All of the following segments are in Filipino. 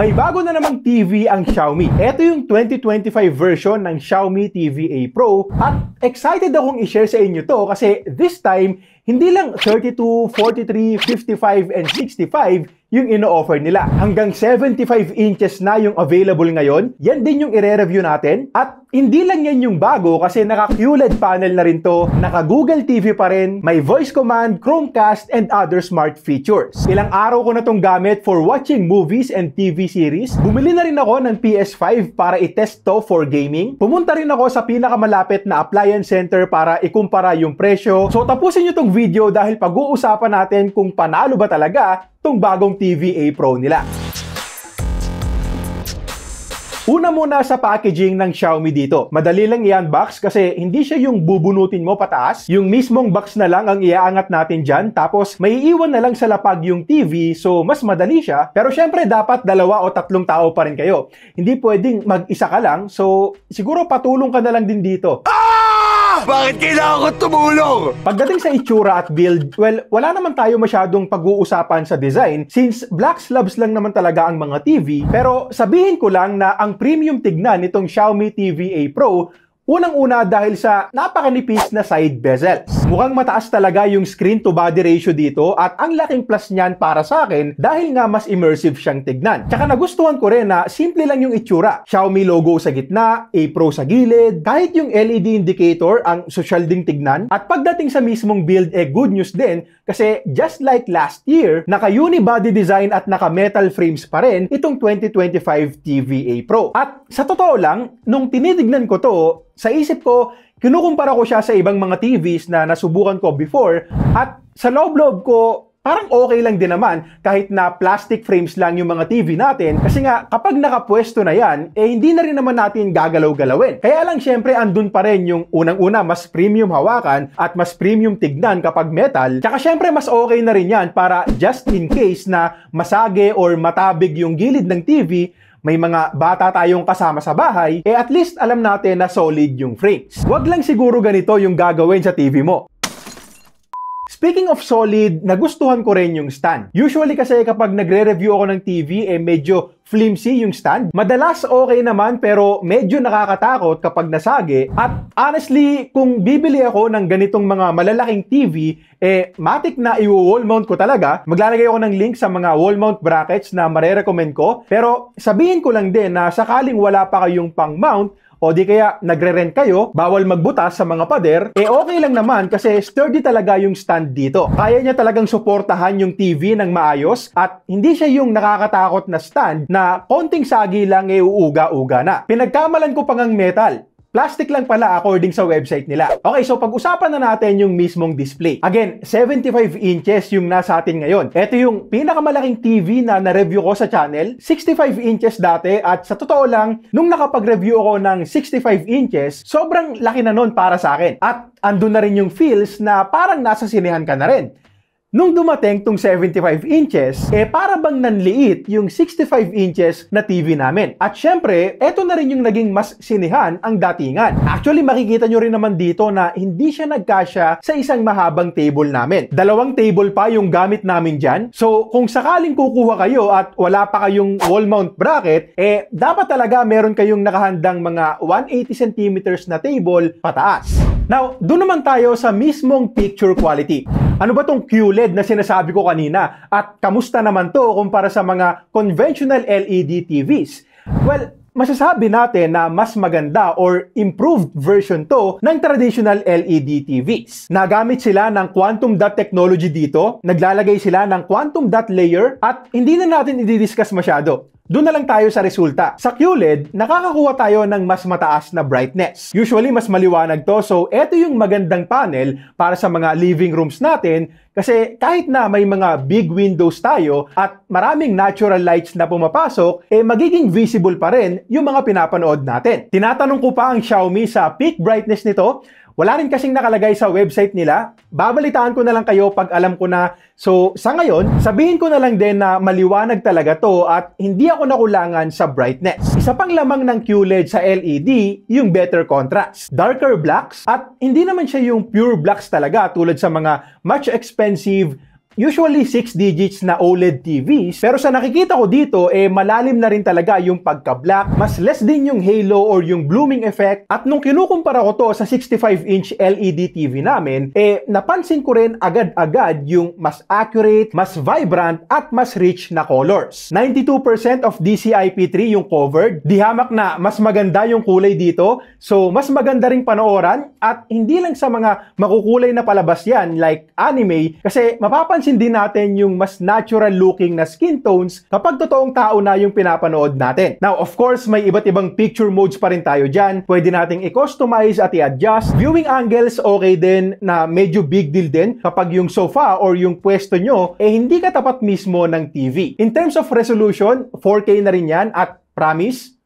May bago na namang TV ang Xiaomi. Ito yung 2025 version ng Xiaomi TV A Pro at excited akong i-share sa inyo to kasi this time, hindi lang 32, 43, 55, and 65 yung ino-offer nila. Hanggang 75 inches na yung available ngayon. Yan din yung i-review natin. At hindi lang yan yung bago kasi naka-QLED panel na rin to, naka-Google TV pa rin, may voice command, Chromecast, and other smart features. Ilang araw ko na tong gamit for watching movies and TV series. Bumili na rin ako ng PS5 para i-test to for gaming. Pumunta rin ako sa pinakamalapit na appliance center para ikumpara yung presyo. So tapusin nyo tong video dahil pag-uusapan natin kung panalo ba talaga tong bagong TV A Pro nila. Una muna sa packaging ng Xiaomi dito. Madali lang i-unbox kasi hindi siya yung bubunutin mo pataas. Yung mismong box na lang ang iaangat natin dyan. Tapos may iiwan na lang sa lapag yung TV so mas madali siya. Pero syempre dapat 2 o 3 tao pa rin kayo. Hindi pwedeng mag-isa ka lang. So siguro patulong ka na lang din dito. Bakit kailangan ko tumulong? Pagdating sa itsura at build, well, wala naman tayo masyadong pag-uusapan sa design since black slabs lang naman talaga ang mga TV. Pero sabihin ko lang na ang premium tignan nitong Xiaomi TV A Pro, unang-una dahil sa napakanipis na side bezels. Mukhang mataas talaga yung screen-to-body ratio dito at ang laking plus niyan para sa akin dahil nga mas immersive siyang tignan. Tsaka nagustuhan ko rin na simple lang yung itsura. Xiaomi logo sa gitna, A Pro sa gilid, kahit yung LED indicator ang social ding tignan. At pagdating sa mismong build, good news din kasi just like last year, naka-unibody design at naka-metal frames pa rin itong 2025 TV A Pro. At sa totoo lang, nung tinitignan ko to, sa isip ko, kinukumpara ko siya sa ibang mga TVs na nasubukan ko before at sa loob-loob ko, parang okay lang din naman kahit na plastic frames lang yung mga TV natin kasi nga kapag nakapwesto na yan, hindi na rin naman natin gagalaw-galawin. Kaya lang syempre andun pa rin yung unang-una mas premium hawakan at mas premium tignan kapag metal. Tsaka syempre mas okay na rin yan para just in case na masage or matabig yung gilid ng TV, may mga bata tayong kasama sa bahay, at least alam natin na solid yung frames. Wag lang siguro ganito yung gagawin sa TV mo. Speaking of solid, nagustuhan ko rin yung stand. Usually kasi kapag nagre-review ako ng TV, medyo flimsy yung stand. Madalas okay naman pero medyo nakakatakot kapag nasagi. At honestly, kung bibili ako ng ganitong mga malalaking TV, matik na i-wall mount ko talaga. Maglalagay ako ng link sa mga wall mount brackets na marerecommend ko. Pero sabihin ko lang din na sakaling wala pa kayong pang mount, o di kaya nagre-rent kayo, bawal magbutas sa mga pader, okay lang naman kasi sturdy talaga yung stand dito. Kaya niya talagang suportahan yung TV ng maayos at hindi siya yung nakakatakot na stand na konting sagi lang uuga-uga na. Pinagkamalan ko pang ang metal. Plastic lang pala according sa website nila. Okay, so pag-usapan na natin yung mismong display. Again, 75 inches yung nasa atin ngayon. Ito yung pinakamalaking TV na na-review ko sa channel. 65 inches dati at sa totoo lang, nung nakapag-review ako ng 65 inches, sobrang laki na nun para sa akin. At andun na rin yung feels na parang nasa sinehan ka na rin. Nung dumating tong 75 inches, para bang nanliit yung 65 inches na TV namin. At syempre, eto na rin yung naging mas sinihan ang datingan. Actually, makikita nyo rin naman dito na hindi siya nagkasya sa isang mahabang table namin. 2 table pa yung gamit namin dyan. So, kung sakaling kukuha kayo at wala pa kayong wall mount bracket, dapat talaga meron kayong nakahandang mga 180 centimeters na table pataas. Now, doon naman tayo sa mismong picture quality. Ano ba tong QLED na sinasabi ko kanina? At kamusta naman to kumpara sa mga conventional LED TVs? Well, masasabi natin na mas maganda or improved version to ng traditional LED TVs. Nagamit sila ng quantum dot technology dito, naglalagay sila ng quantum dot layer at hindi na natin i-discuss masyado. Doon na lang tayo sa resulta. Sa QLED, nakakakuha tayo ng mas mataas na brightness. Usually, mas maliwanag to. So, eto yung magandang panel para sa mga living rooms natin kasi kahit na may mga big windows tayo at maraming natural lights na pumapasok, magiging visible pa rin yung mga pinapanood natin. Tinatanong ko pa ang Xiaomi sa peak brightness nito. Wala rin kasing nakalagay sa website nila. Babalitaan ko na lang kayo pag alam ko na. So, sa ngayon, sabihin ko na lang din na maliwanag talaga to at hindi ako nakulangan sa brightness. Isa pang lamang ng QLED sa LED, yung better contrast. Darker blacks at hindi naman siya yung pure blacks talaga tulad sa mga much expensive usually 6 digits na OLED TVs. Pero sa nakikita ko dito, malalim na rin talaga yung pagka-black, mas less din yung halo or yung blooming effect. At nung kinukumpara ko to sa 65-inch LED TV namin, napansin ko rin agad-agad yung mas accurate, mas vibrant, at mas rich na colors. 92% of DCI-P3 yung covered. Di hamak na mas maganda yung kulay dito. So, mas maganda ring panooran at hindi lang sa mga makukulay na palabas yan like anime kasi mapapansin din natin yung mas natural looking na skin tones kapag totoong tao na yung pinapanood natin. Now, of course, may iba't ibang picture modes pa rin tayo dyan. Pwede nating i-customize at i-adjust. Viewing angles, okay din na medyo big deal din kapag yung sofa or yung pwesto nyo, hindi katapat mismo ng TV. In terms of resolution, 4K na rin yan at promise,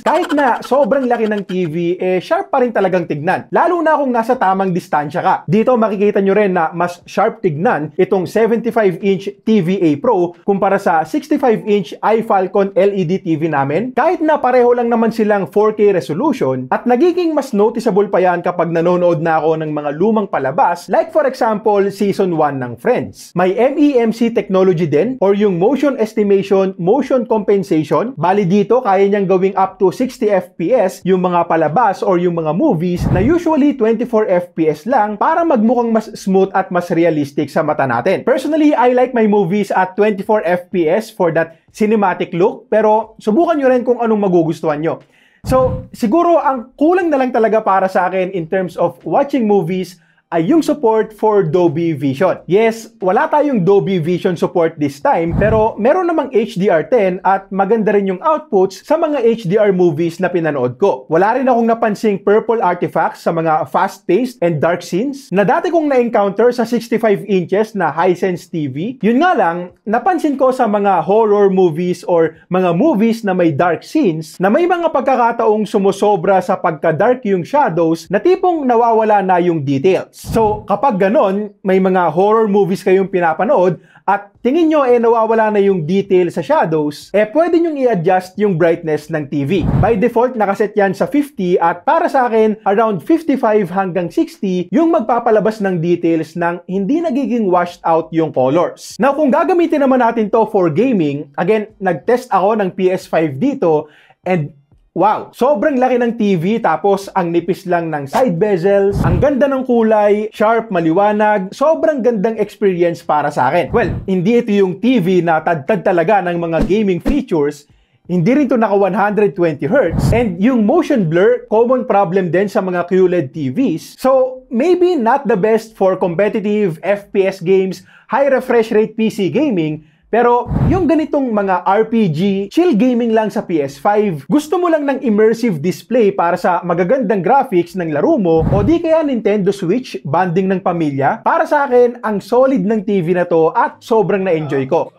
kahit na sobrang laki ng TV, sharp pa rin talagang tignan. Lalo na kung nasa tamang distansya ka. Dito makikita nyo rin na mas sharp tignan itong 75-inch TVA Pro kumpara sa 65-inch iFalcon LED TV namin. Kahit na pareho lang naman silang 4K resolution at nagiging mas noticeable pa yan kapag nanonood na ako ng mga lumang palabas like for example, Season 1 ng Friends. May MEMC technology din or yung motion estimation, motion compensation. Bali dito, kaya niyang gawing up to 60 FPS yung mga palabas or yung mga movies na usually 24 FPS lang para magmukhang mas smooth at mas realistic sa mata natin. Personally, I like my movies at 24 FPS for that cinematic look, pero subukan nyo rin kung anong magugustuhan nyo. So, siguro ang kulang na lang talaga para sa akin in terms of watching movies ay yung support for Dolby Vision. Yes, wala tayong Dolby Vision support this time, pero meron namang HDR10 at maganda rin yung outputs sa mga HDR movies na pinanood ko. Wala rin akong napansing purple artifacts sa mga fast-paced and dark scenes na dati kong na-encounter sa 65 inches na Hisense TV. Yun nga lang, napansin ko sa mga horror movies or mga movies na may dark scenes na may mga pagkakataong sumusobra sa pagka-dark yung shadows na tipong nawawala na yung details. So, kapag ganon, may mga horror movies kayong pinapanood at tingin nyo nawawala na yung detail sa shadows, pwede nyong i-adjust yung brightness ng TV. By default, nakaset yan sa 50 at para sa akin, around 55 hanggang 60 yung magpapalabas ng details ng hindi nagiging washed out yung colors. Now, kung gagamitin naman natin to for gaming, again, nag-test ako ng PS5 dito and wow! Sobrang laki ng TV tapos ang nipis lang ng side bezels, ang ganda ng kulay, sharp, maliwanag, sobrang gandang experience para sa akin. Well, hindi ito yung TV na tad-tad talaga ng mga gaming features, hindi rin ito naka 120Hz, and yung motion blur, common problem din sa mga QLED TVs. So, maybe not the best for competitive FPS games, high refresh rate PC gaming, pero yung ganitong mga RPG, chill gaming lang sa PS5, gusto mo lang ng immersive display para sa magagandang graphics ng laro mo, o di kaya Nintendo Switch, bonding ng pamilya, para sa akin, ang solid ng TV na to at sobrang na-enjoy ko.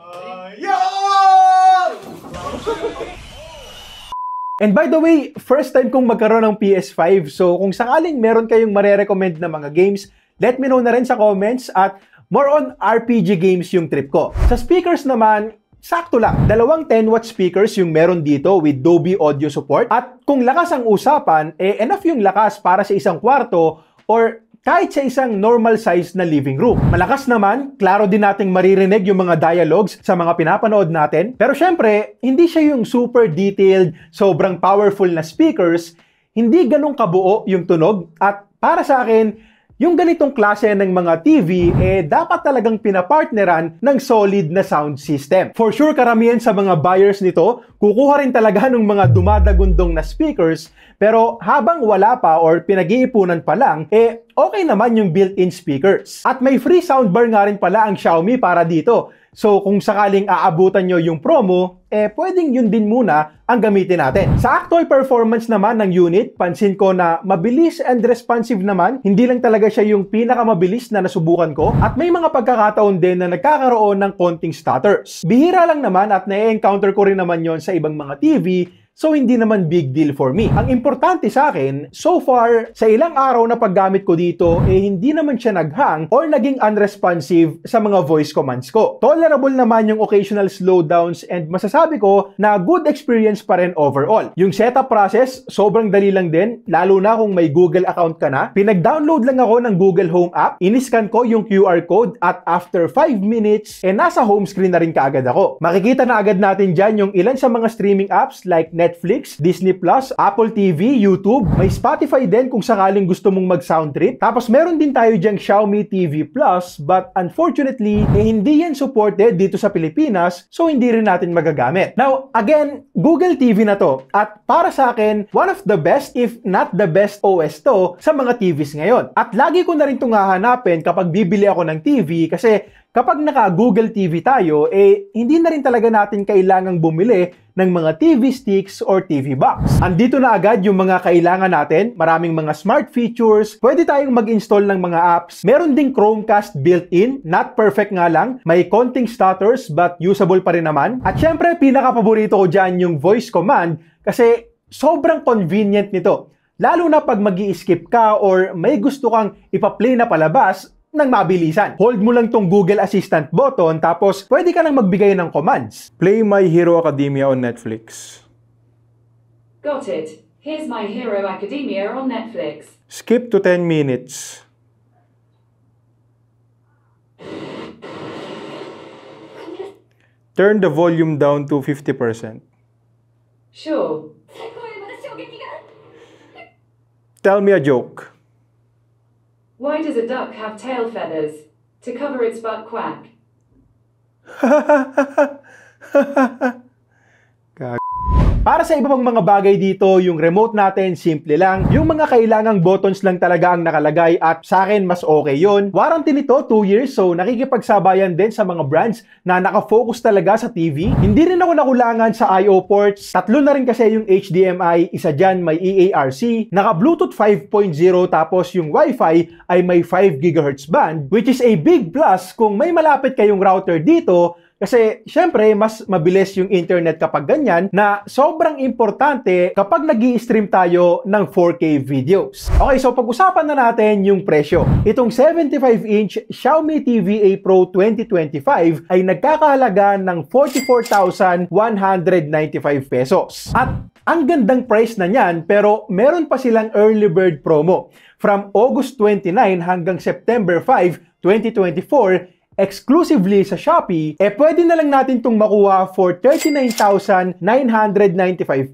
And by the way, first time kong magkaroon ng PS5, so kung sakaling meron kayong marerecommend na mga games, let me know na rin sa comments at more on RPG games yung trip ko. Sa speakers naman, sakto lang. Dalawang 10-watt speakers yung meron dito with Dolby Audio support. At kung lakas ang usapan, enough yung lakas para sa isang kwarto or kahit sa isang normal size na living room. Malakas naman, klaro din nating maririnig yung mga dialogues sa mga pinapanood natin. Pero syempre, hindi siya yung super detailed, sobrang powerful na speakers. Hindi ganun kabuo yung tunog. At para sa akin, yung ganitong klase ng mga TV, dapat talagang pinapartneran ng solid na sound system. For sure, karamihan sa mga buyers nito, kukuha rin talaga ng mga dumadagundong na speakers, pero habang wala pa or pinag-iipunan pa lang, okay naman yung built-in speakers. At may free soundbar nga rin pala ang Xiaomi para dito. So kung sakaling aabutan nyo yung promo, pwedeng yun din muna ang gamitin natin. Sa actual performance naman ng unit, pansin ko na mabilis and responsive naman. Hindi lang talaga siya yung pinakamabilis na nasubukan ko. At may mga pagkakataon din na nagkakaroon ng konting stutters. Bihira lang naman at na-encounter ko rin naman yon sa ibang mga TV. so hindi naman big deal for me. Ang importante sa akin, so far, sa ilang araw na paggamit ko dito, hindi naman siya naghang or naging unresponsive sa mga voice commands ko. Tolerable naman yung occasional slowdowns and masasabi ko na good experience pa rin overall. Yung setup process, sobrang dali lang din, lalo na kung may Google account ka na. Pinag-download lang ako ng Google Home app, iniscan ko yung QR code at after 5 minutes, nasa home screen na rin kaagad ako. Makikita na agad natin dyan yung ilan sa mga streaming apps like Netflix, Disney+, Apple TV, YouTube. May Spotify din kung sakaling gusto mong mag-sound trip. Tapos meron din tayo dyang Xiaomi TV Plus but unfortunately, hindi yan supported dito sa Pilipinas so hindi rin natin magagamit. Now, again, Google TV na to at para sa akin, one of the best if not the best OS to sa mga TVs ngayon. At lagi ko na rin itong hahanapin kapag bibili ako ng TV kasi kapag naka-Google TV tayo, hindi na rin talaga natin kailangang bumili ng mga TV sticks or TV box. Andito na agad yung mga kailangan natin, maraming mga smart features, pwede tayong mag-install ng mga apps, meron ding Chromecast built-in, not perfect nga lang, may konting stutters but usable pa rin naman. At syempre, pinaka-paborito ko dyan yung voice command kasi sobrang convenient nito. Lalo na pag mag-i-skip ka or may gusto kang ipa-play na palabas, ng mabilisan. Hold mo lang tong Google Assistant button tapos pwede ka nang magbigay ng commands. Play My Hero Academia on Netflix. Got it. Here's My Hero Academia on Netflix. Skip to 10 minutes. Turn the volume down to 50%. Sure. Tell me a joke. Why does a duck have tail feathers? To cover its butt quack. Para sa iba pang mga bagay dito, yung remote natin, simple lang. Yung mga kailangang buttons lang talaga ang nakalagay at sa akin, mas okay yun. Warranty nito, 2 years, so nakikipagsabayan din sa mga brands na nakafocus talaga sa TV. Hindi rin ako nakulangan sa I/O ports. 3 na rin kasi yung HDMI, isa dyan may EARC, naka-Bluetooth 5.0 tapos yung Wi-Fi ay may 5 GHz band, which is a big plus kung may malapit kayong router dito. Kasi, syempre, mas mabilis yung internet kapag ganyan na sobrang importante kapag nag-i-stream tayo ng 4K videos. Okay, so pag-usapan na natin yung presyo. Itong 75-inch Xiaomi TV A Pro 2025 ay nagkakahalaga ng 44,195 pesos. At ang gandang price na niyan, pero meron pa silang early bird promo. From August 29 hanggang September 5, 2024, exclusively sa Shopee, pwede na lang natin itong makuha for 39,995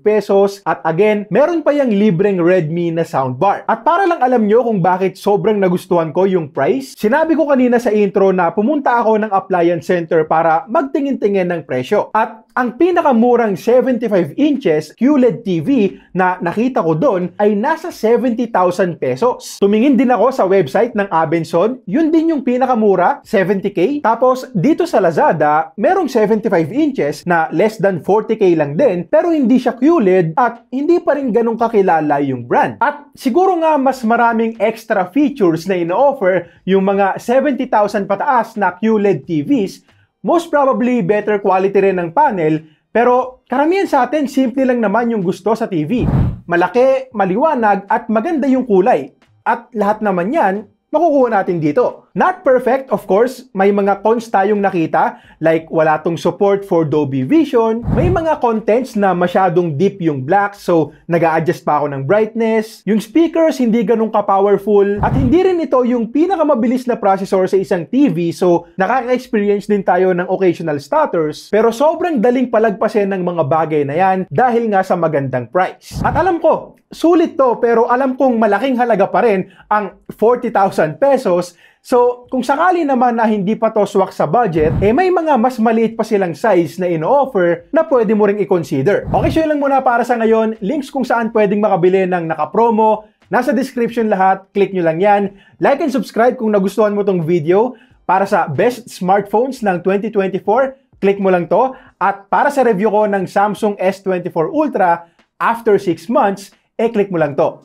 pesos at again, meron pa yung libreng Redmi na soundbar. At para lang alam nyo kung bakit sobrang nagustuhan ko yung price, sinabi ko kanina sa intro na pumunta ako ng appliance center para magtingin-tingin ng presyo. At ang pinakamurang 75 inches QLED TV na nakita ko doon ay nasa 70,000 pesos. Tumingin din ako sa website ng Abenson, yun din yung pinakamura, 70K. Tapos dito sa Lazada, merong 75 inches na less than 40K lang din, pero hindi siya QLED at hindi pa rin ganun kakilala yung brand. At siguro nga mas maraming extra features na ino-offer yung mga 70,000 pataas na QLED TVs. Most probably, better quality rin ng panel, pero karamihan sa atin, simple lang naman yung gusto sa TV. Malaki, maliwanag, at maganda yung kulay. At lahat naman yan, makukuha natin dito. Not perfect, of course. May mga cons tayong nakita, like wala tong support for Dolby Vision. May mga contents na masyadong deep yung black, so nag-a-adjust pa ako ng brightness. Yung speakers, hindi ganun ka-powerful. At hindi rin ito yung pinakamabilis na processor sa isang TV, so nakaka-experience din tayo ng occasional stutters. Pero sobrang daling palagpasin ng mga bagay na yan dahil nga sa magandang price. At alam ko, sulit to, pero alam kong malaking halaga pa rin ang 40,000 pesos. So, kung sakali naman na hindi pa to swak sa budget, may mga mas maliit pa silang size na ino-offer na pwede mo ring i-consider. Okay, so yun lang muna para sa ngayon. Links kung saan pwedeng makabili ng naka-promo, nasa description lahat. Click nyo lang yan. Like and subscribe kung nagustuhan mo tong video. Para sa best smartphones ng 2024, click mo lang to. At para sa review ko ng Samsung S24 Ultra after 6 months, click mo lang to.